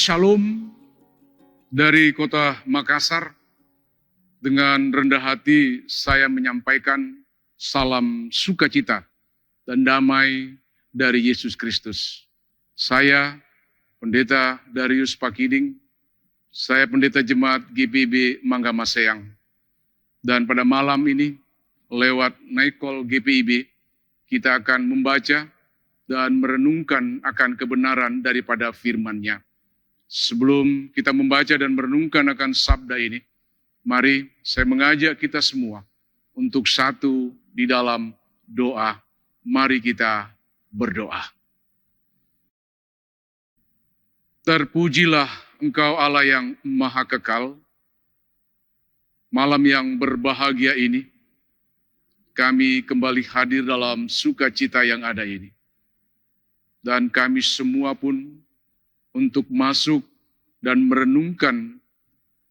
Shalom dari kota Makassar. Dengan rendah hati saya menyampaikan salam sukacita dan damai dari Yesus Kristus. Saya Pendeta Darius Pakiding, saya Pendeta Jemaat GPIB Mangga Maseyang. Dan pada malam ini lewat Night Call GPIB kita akan membaca dan merenungkan akan kebenaran daripada firman-Nya. Sebelum kita membaca dan merenungkan akan sabda ini, mari saya mengajak kita semua untuk satu di dalam doa. Mari kita berdoa. Terpujilah Engkau Allah yang Maha Kekal. Malam yang berbahagia ini, kami kembali hadir dalam sukacita yang ada ini. Dan kami semua pun untuk masuk dan merenungkan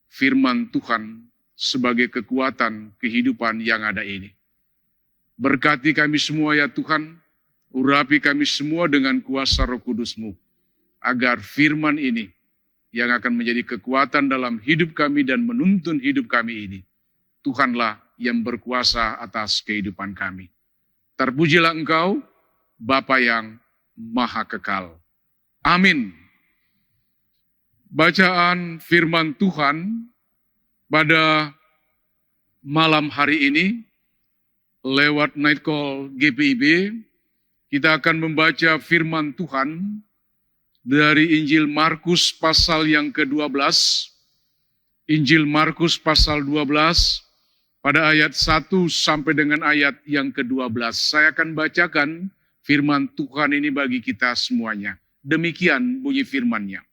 firman Tuhan sebagai kekuatan kehidupan yang ada ini. Berkati kami semua ya Tuhan, urapi kami semua dengan kuasa Roh Kudus-Mu, agar firman ini yang akan menjadi kekuatan dalam hidup kami dan menuntun hidup kami ini, Tuhanlah yang berkuasa atas kehidupan kami. Terpujilah Engkau, Bapa yang Maha Kekal. Amin. Bacaan firman Tuhan pada malam hari ini lewat Night Call GPIB, kita akan membaca firman Tuhan dari Injil Markus pasal yang ke-12. Injil Markus pasal 12 pada ayat 1 sampai dengan ayat yang ke-12. Saya akan bacakan firman Tuhan ini bagi kita semuanya. Demikian bunyi firman-Nya.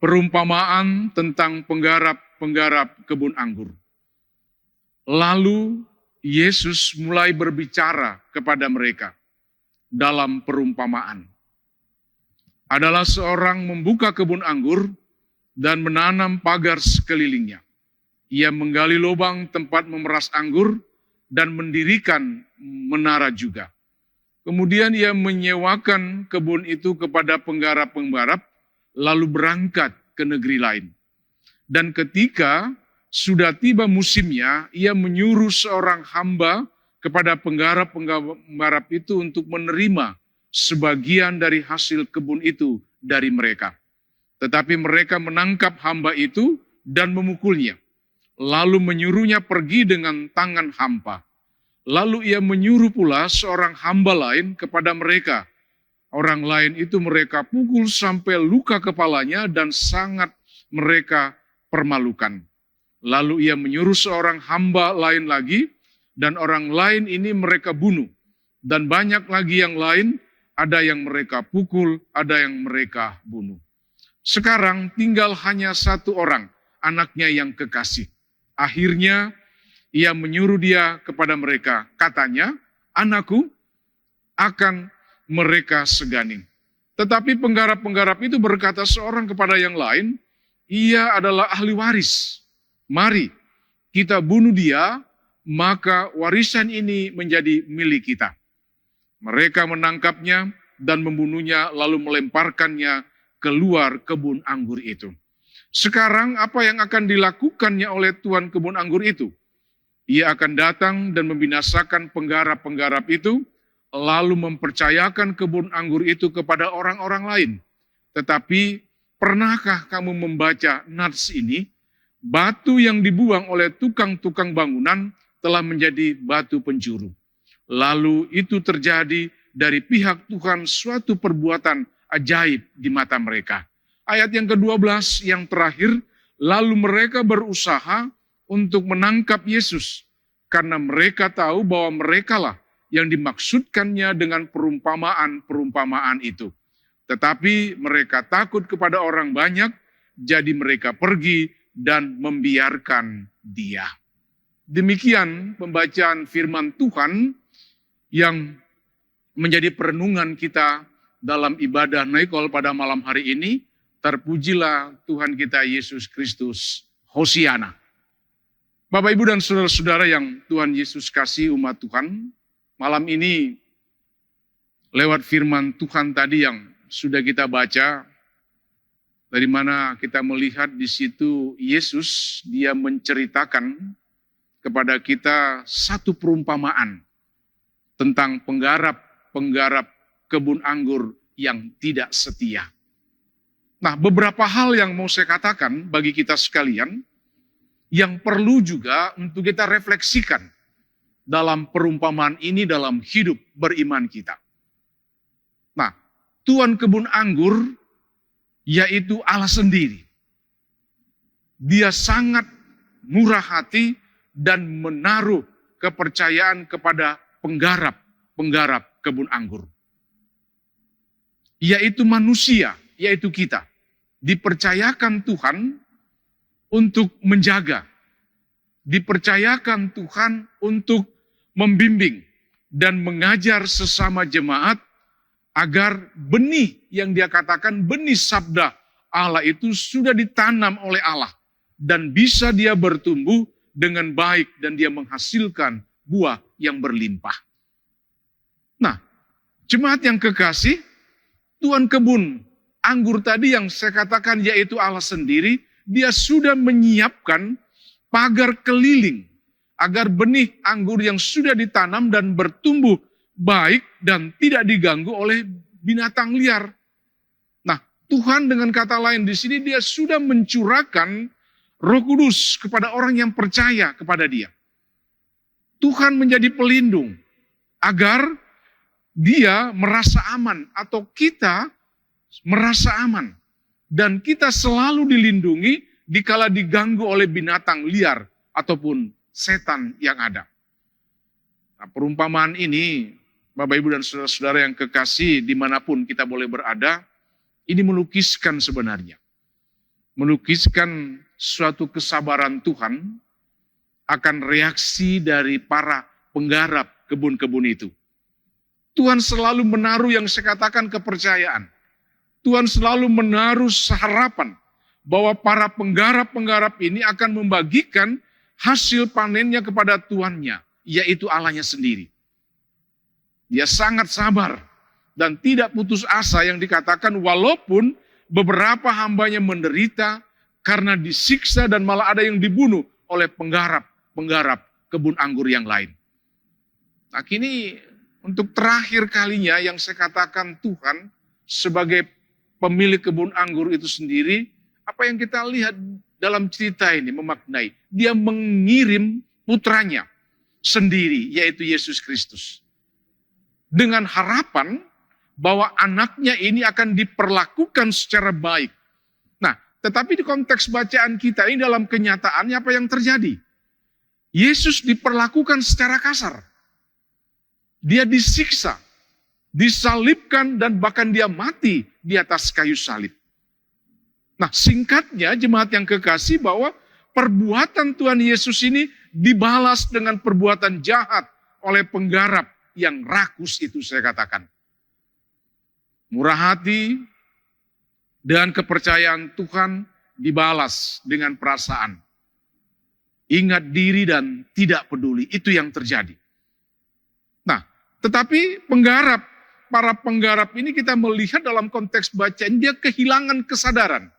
Perumpamaan tentang penggarap-penggarap kebun anggur. Lalu Yesus mulai berbicara kepada mereka dalam perumpamaan. Adalah seorang membuka kebun anggur dan menanam pagar sekelilingnya. Ia menggali lubang tempat memeras anggur dan mendirikan menara juga. Kemudian ia menyewakan kebun itu kepada penggarap-penggarap, lalu berangkat ke negeri lain. Dan ketika sudah tiba musimnya, ia menyuruh seorang hamba kepada penggarap-penggarap itu untuk menerima sebagian dari hasil kebun itu dari mereka. Tetapi mereka menangkap hamba itu dan memukulnya, lalu menyuruhnya pergi dengan tangan hampa. Lalu ia menyuruh pula seorang hamba lain kepada mereka. Orang lain itu mereka pukul sampai luka kepalanya dan sangat mereka permalukan. Lalu ia menyuruh seorang hamba lain lagi, dan orang lain ini mereka bunuh. Dan banyak lagi yang lain, ada yang mereka pukul, ada yang mereka bunuh. Sekarang tinggal hanya satu orang, anaknya yang kekasih. Akhirnya ia menyuruh dia kepada mereka, katanya, anakku akan mereka segani. Tetapi penggarap-penggarap itu berkata seorang kepada yang lain, ia adalah ahli waris. Mari kita bunuh dia, maka warisan ini menjadi milik kita. Mereka menangkapnya dan membunuhnya, lalu melemparkannya keluar kebun anggur itu. Sekarang apa yang akan dilakukannya oleh tuan kebun anggur itu? Ia akan datang dan membinasakan penggarap-penggarap itu, lalu mempercayakan kebun anggur itu kepada orang-orang lain. Tetapi pernahkah kamu membaca nats ini? Batu yang dibuang oleh tukang-tukang bangunan telah menjadi batu penjuru. Lalu itu terjadi dari pihak Tuhan suatu perbuatan ajaib di mata mereka. Ayat yang ke-12 yang terakhir, lalu mereka berusaha untuk menangkap Yesus, karena mereka tahu bahwa merekalah yang dimaksudkannya dengan perumpamaan-perumpamaan itu. Tetapi mereka takut kepada orang banyak, jadi mereka pergi dan membiarkan dia. Demikian pembacaan firman Tuhan yang menjadi perenungan kita dalam ibadah Night Call pada malam hari ini. Terpujilah Tuhan kita Yesus Kristus. Hosiana. Bapak, Ibu, dan saudara-saudara yang Tuhan Yesus kasih umat Tuhan, malam ini lewat firman Tuhan tadi yang sudah kita baca, Dari mana kita melihat di situ Yesus, dia menceritakan kepada kita satu perumpamaan tentang penggarap kebun anggur yang tidak setia. Nah, beberapa hal yang mau saya katakan bagi kita sekalian, yang perlu juga untuk kita refleksikan dalam perumpamaan ini dalam hidup beriman kita. Nah, Tuan kebun anggur yaitu Allah sendiri. Dia sangat murah hati dan menaruh kepercayaan kepada penggarap kebun anggur. Yaitu manusia, yaitu kita. Dipercayakan Tuhan untuk menjaga. Dipercayakan Tuhan untuk membimbing dan mengajar sesama jemaat agar benih yang dia katakan, benih sabda Allah itu sudah ditanam oleh Allah dan bisa dia bertumbuh dengan baik dan dia menghasilkan buah yang berlimpah. Nah, jemaat yang kekasih, Tuan kebun anggur tadi yang saya katakan yaitu Allah sendiri, dia sudah menyiapkan pagar keliling agar benih anggur yang sudah ditanam dan bertumbuh baik dan tidak diganggu oleh binatang liar. Nah, Tuhan dengan kata lain di sini dia sudah mencurahkan Roh Kudus kepada orang yang percaya kepada Dia. Tuhan menjadi pelindung agar dia merasa aman atau kita merasa aman dan kita selalu dilindungi dikala diganggu oleh binatang liar ataupun setan yang ada. Nah, perumpamaan ini Bapak, Ibu, dan saudara-saudara yang kekasih dimanapun kita boleh berada, ini melukiskan sebenarnya. Melukiskan suatu kesabaran Tuhan akan reaksi dari para penggarap kebun-kebun itu. Tuhan selalu menaruh yang saya katakan kepercayaan. Tuhan selalu menaruh harapan bahwa para penggarap-penggarap ini akan membagikan hasil panennya kepada tuannya, yaitu Allahnya sendiri. Dia sangat sabar dan tidak putus asa yang dikatakan walaupun beberapa hambanya menderita karena disiksa dan malah ada yang dibunuh oleh penggarap kebun anggur yang lain. Nah, kini untuk terakhir kalinya yang saya katakan Tuhan sebagai pemilik kebun anggur itu sendiri, apa yang kita lihat dalam cerita ini memaknai. Dia mengirim putranya sendiri, yaitu Yesus Kristus. Dengan harapan bahwa anaknya ini akan diperlakukan secara baik. Nah, tetapi di konteks bacaan kita ini dalam kenyataannya apa yang terjadi? Yesus diperlakukan secara kasar. Dia disiksa, disalibkan dan bahkan dia mati di atas kayu salib. Nah, singkatnya jemaat yang kekasih bahwa perbuatan Tuhan Yesus ini dibalas dengan perbuatan jahat oleh penggarap yang rakus itu saya katakan. Murah hati dan kepercayaan Tuhan dibalas dengan perasaan. Ingat diri dan tidak peduli, itu yang terjadi. Nah, tetapi para penggarap ini kita melihat dalam konteks bacaan, dia kehilangan kesadaran.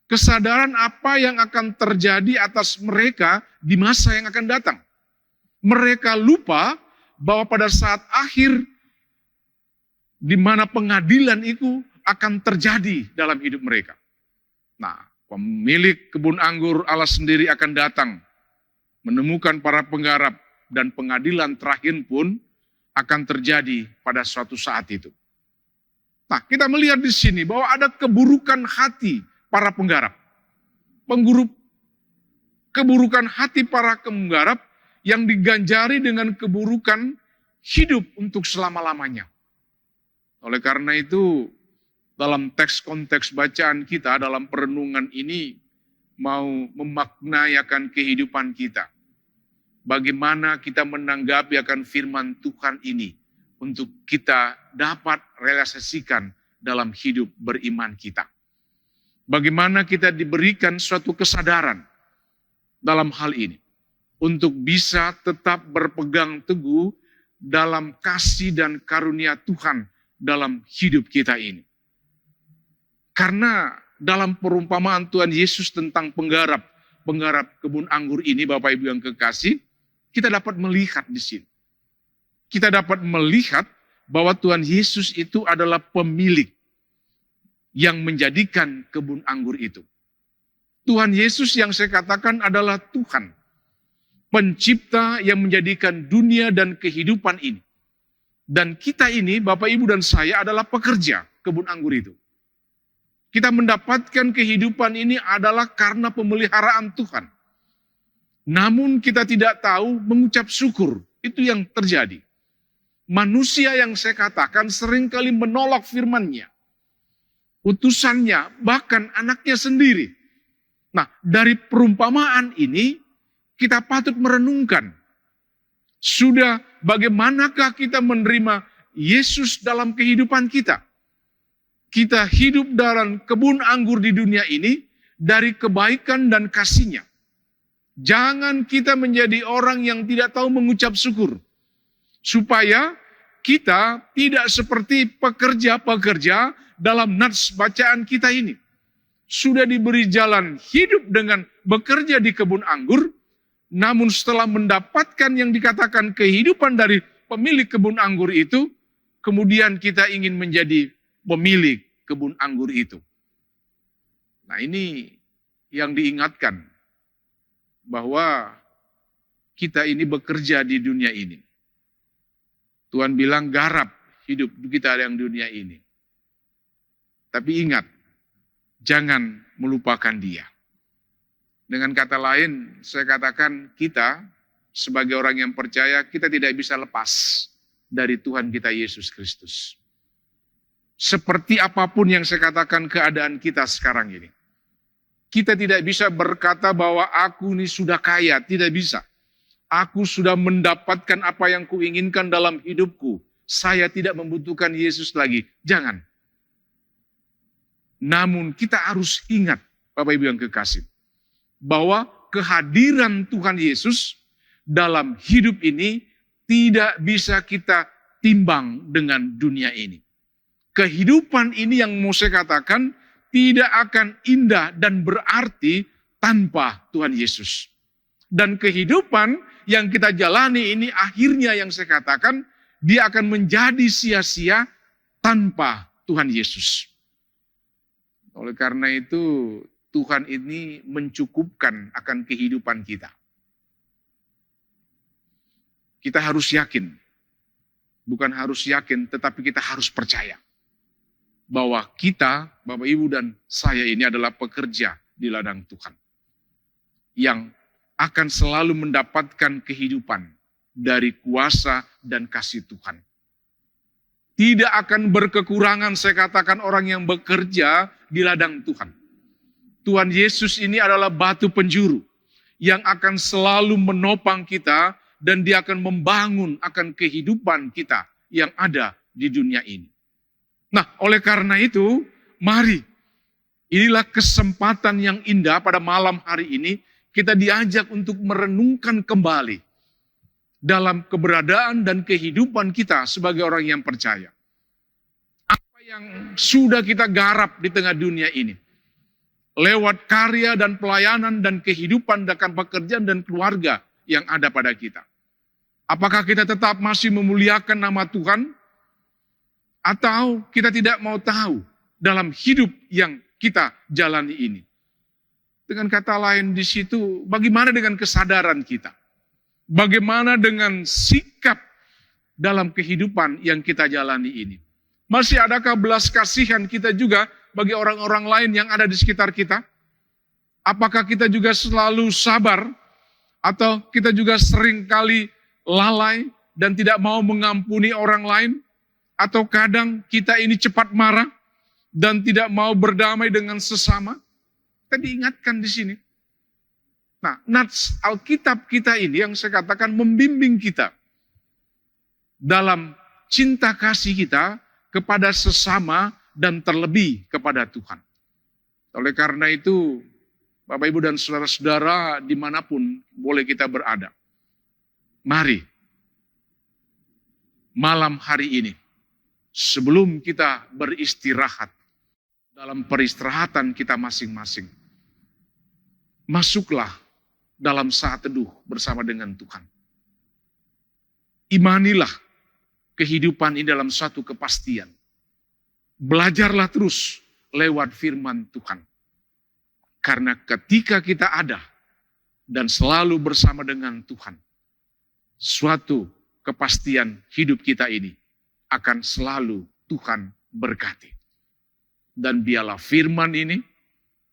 Kesadaran apa yang akan terjadi atas mereka di masa yang akan datang. Mereka lupa bahwa pada saat akhir di mana pengadilan itu akan terjadi dalam hidup mereka. Nah, pemilik kebun anggur Allah sendiri akan datang menemukan para penggarap dan pengadilan terakhir pun akan terjadi pada suatu saat itu. Nah, kita melihat di sini bahwa ada keburukan hati para penggarap. Keburukan hati para penggarap yang diganjari dengan keburukan hidup untuk selama-lamanya. Oleh karena itu, dalam konteks bacaan kita, dalam perenungan ini, mau memaknai akan kehidupan kita. Bagaimana kita menanggapi akan firman Tuhan ini, untuk kita dapat realisasikan dalam hidup beriman kita. Bagaimana kita diberikan suatu kesadaran dalam hal ini. Untuk bisa tetap berpegang teguh dalam kasih dan karunia Tuhan dalam hidup kita ini. Karena dalam perumpamaan Tuhan Yesus tentang penggarap kebun anggur ini, Bapak Ibu yang kekasih, kita dapat melihat di sini. Kita dapat melihat bahwa Tuhan Yesus itu adalah pemilik yang menjadikan kebun anggur itu. Tuhan Yesus yang saya katakan adalah Tuhan, pencipta yang menjadikan dunia dan kehidupan ini. Dan kita ini, Bapak Ibu dan saya adalah pekerja kebun anggur itu. Kita mendapatkan kehidupan ini adalah karena pemeliharaan Tuhan. Namun kita tidak tahu mengucap syukur. Itu yang terjadi. Manusia yang saya katakan seringkali menolak firman-Nya, utusannya, bahkan anaknya sendiri. Nah, dari perumpamaan ini kita patut merenungkan. Sudah bagaimanakah kita menerima Yesus dalam kehidupan kita? Kita hidup dalam kebun anggur di dunia ini dari kebaikan dan kasih-Nya. Jangan kita menjadi orang yang tidak tahu mengucap syukur. Supaya kita tidak seperti pekerja-pekerja dalam nats bacaan kita ini. Sudah diberi jalan hidup dengan bekerja di kebun anggur, namun setelah mendapatkan yang dikatakan kehidupan dari pemilik kebun anggur itu, kemudian kita ingin menjadi pemilik kebun anggur itu. Nah, ini yang diingatkan, bahwa kita ini bekerja di dunia ini. Tuhan bilang garap hidup kita yang dunia ini. Tapi ingat, jangan melupakan Dia. Dengan kata lain, saya katakan kita sebagai orang yang percaya, kita tidak bisa lepas dari Tuhan kita Yesus Kristus. Seperti apapun yang saya katakan keadaan kita sekarang ini. Kita tidak bisa berkata bahwa aku ini sudah kaya, tidak bisa. Aku sudah mendapatkan apa yang kuinginkan dalam hidupku. Saya tidak membutuhkan Yesus lagi. Jangan. Namun kita harus ingat, Bapak Ibu yang kekasih, bahwa kehadiran Tuhan Yesus dalam hidup ini tidak bisa kita timbang dengan dunia ini. Kehidupan ini yang mau saya katakan tidak akan indah dan berarti tanpa Tuhan Yesus. Dan kehidupan yang kita jalani ini akhirnya yang saya katakan dia akan menjadi sia-sia tanpa Tuhan Yesus. Oleh karena itu Tuhan ini mencukupkan akan kehidupan kita. Kita harus yakin. Bukan harus yakin, tetapi kita harus percaya. Bahwa kita, Bapak Ibu dan saya ini adalah pekerja di ladang Tuhan. Yang akan selalu mendapatkan kehidupan dari kuasa dan kasih Tuhan. Tidak akan berkekurangan, saya katakan, orang yang bekerja di ladang Tuhan. Tuhan Yesus ini adalah batu penjuru yang akan selalu menopang kita dan Dia akan membangun akan kehidupan kita yang ada di dunia ini. Nah, oleh karena itu, mari, inilah kesempatan yang indah pada malam hari ini, kita diajak untuk merenungkan kembali dalam keberadaan dan kehidupan kita sebagai orang yang percaya. Apa yang sudah kita garap di tengah dunia ini, lewat karya dan pelayanan dan kehidupan dan pekerjaan dan keluarga yang ada pada kita. Apakah kita tetap masih memuliakan nama Tuhan? Atau kita tidak mau tahu dalam hidup yang kita jalani ini. Dengan kata lain di situ, bagaimana dengan kesadaran kita? Bagaimana dengan sikap dalam kehidupan yang kita jalani ini? Masih adakah belas kasihan kita juga bagi orang-orang lain yang ada di sekitar kita? Apakah kita juga selalu sabar? Atau kita juga seringkali lalai dan tidak mau mengampuni orang lain? Atau kadang kita ini cepat marah dan tidak mau berdamai dengan sesama. Kita diingatkan di sini. Nah, nats Alkitab kita ini yang saya katakan membimbing kita dalam cinta kasih kita kepada sesama dan terlebih kepada Tuhan. Oleh karena itu, Bapak Ibu dan saudara-saudara dimanapun boleh kita berada. Mari, malam hari ini, sebelum kita beristirahat dalam peristirahatan kita masing-masing. Masuklah dalam saat teduh bersama dengan Tuhan. Imanilah kehidupan ini dalam satu kepastian. Belajarlah terus lewat firman Tuhan. Karena ketika kita ada dan selalu bersama dengan Tuhan, suatu kepastian hidup kita ini akan selalu Tuhan berkati. Dan biarlah firman ini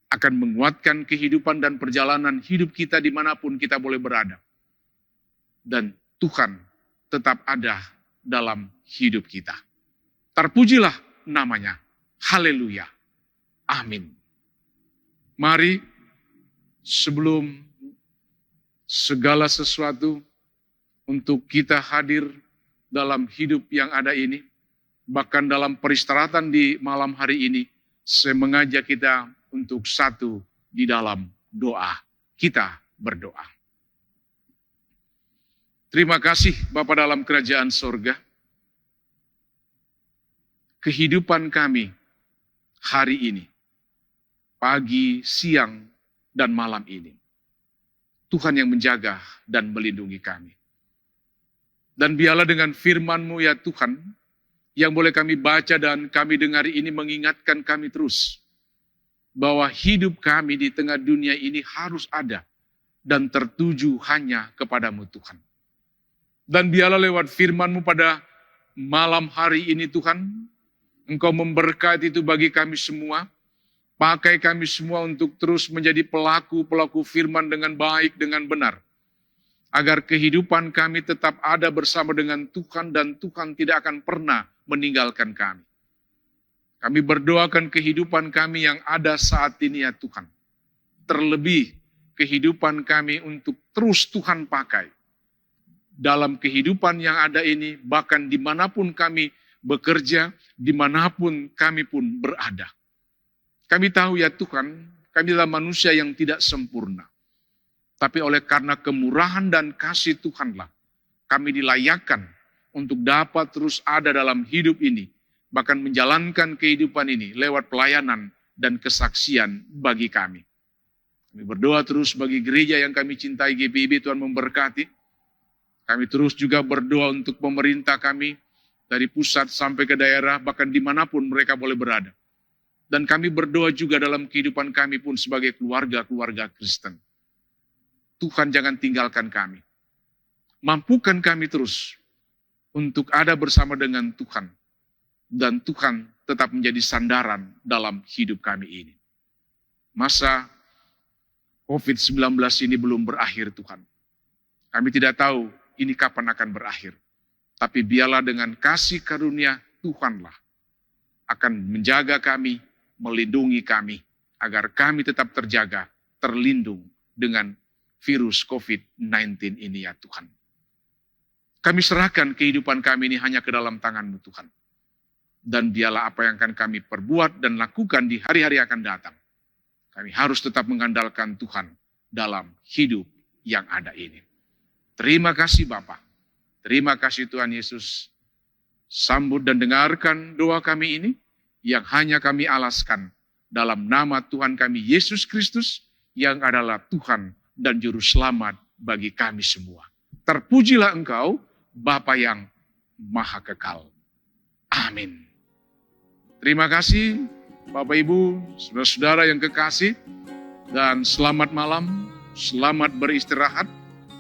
akan menguatkan kehidupan dan perjalanan hidup kita dimanapun kita boleh berada. Dan Tuhan tetap ada dalam hidup kita. Terpujilah namanya. Haleluya. Amin. Mari sebelum segala sesuatu untuk kita hadir dalam hidup yang ada ini, bahkan dalam peristirahatan di malam hari ini, saya mengajak kita untuk satu di dalam doa. Kita berdoa. Terima kasih Bapa dalam kerajaan sorga. Kehidupan kami hari ini, pagi, siang, dan malam ini, Tuhan yang menjaga dan melindungi kami. Dan biarlah dengan firman-Mu ya Tuhan, yang boleh kami baca dan kami dengar ini mengingatkan kami terus, bahwa hidup kami di tengah dunia ini harus ada dan tertuju hanya kepadamu Tuhan. Dan biarlah lewat firman-Mu pada malam hari ini Tuhan, Engkau memberkati itu bagi kami semua, pakai kami semua untuk terus menjadi pelaku-pelaku firman dengan baik, dengan benar. Agar kehidupan kami tetap ada bersama dengan Tuhan dan Tuhan tidak akan pernah meninggalkan kami. Kami berdoakan kehidupan kami yang ada saat ini ya Tuhan. Terlebih kehidupan kami untuk terus Tuhan pakai. Dalam kehidupan yang ada ini, bahkan dimanapun kami bekerja, dimanapun kami pun berada. Kami tahu ya Tuhan, kami adalah manusia yang tidak sempurna. Tapi oleh karena kemurahan dan kasih Tuhanlah, kami dilayakkan untuk dapat terus ada dalam hidup ini, bahkan menjalankan kehidupan ini lewat pelayanan dan kesaksian bagi kami. Kami berdoa terus bagi gereja yang kami cintai GPIB, Tuhan memberkati. Kami terus juga berdoa untuk pemerintah kami, dari pusat sampai ke daerah, bahkan dimanapun mereka boleh berada. Dan kami berdoa juga dalam kehidupan kami pun sebagai keluarga-keluarga Kristen. Tuhan jangan tinggalkan kami. Mampukan kami terus untuk ada bersama dengan Tuhan. Dan Tuhan tetap menjadi sandaran dalam hidup kami ini. Masa COVID-19 ini belum berakhir Tuhan. Kami tidak tahu ini kapan akan berakhir. Tapi biarlah dengan kasih karunia Tuhanlah akan menjaga kami, melindungi kami, agar kami tetap terjaga, terlindung dengan virus COVID-19 ini ya Tuhan. Kami serahkan kehidupan kami ini hanya ke dalam tangan-Mu Tuhan. Dan biarlah apa yang akan kami perbuat dan lakukan di hari-hari akan datang. Kami harus tetap mengandalkan Tuhan dalam hidup yang ada ini. Terima kasih Bapa. Terima kasih Tuhan Yesus. Sambut dan dengarkan doa kami ini yang hanya kami alaskan dalam nama Tuhan kami Yesus Kristus yang adalah Tuhan dan Juru Selamat bagi kami semua. Terpujilah Engkau, Bapa yang Maha Kekal. Amin. Terima kasih Bapak Ibu, saudara-saudara yang kekasih, dan selamat malam, selamat beristirahat.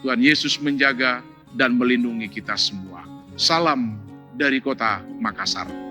Tuhan Yesus menjaga dan melindungi kita semua. Salam dari kota Makassar.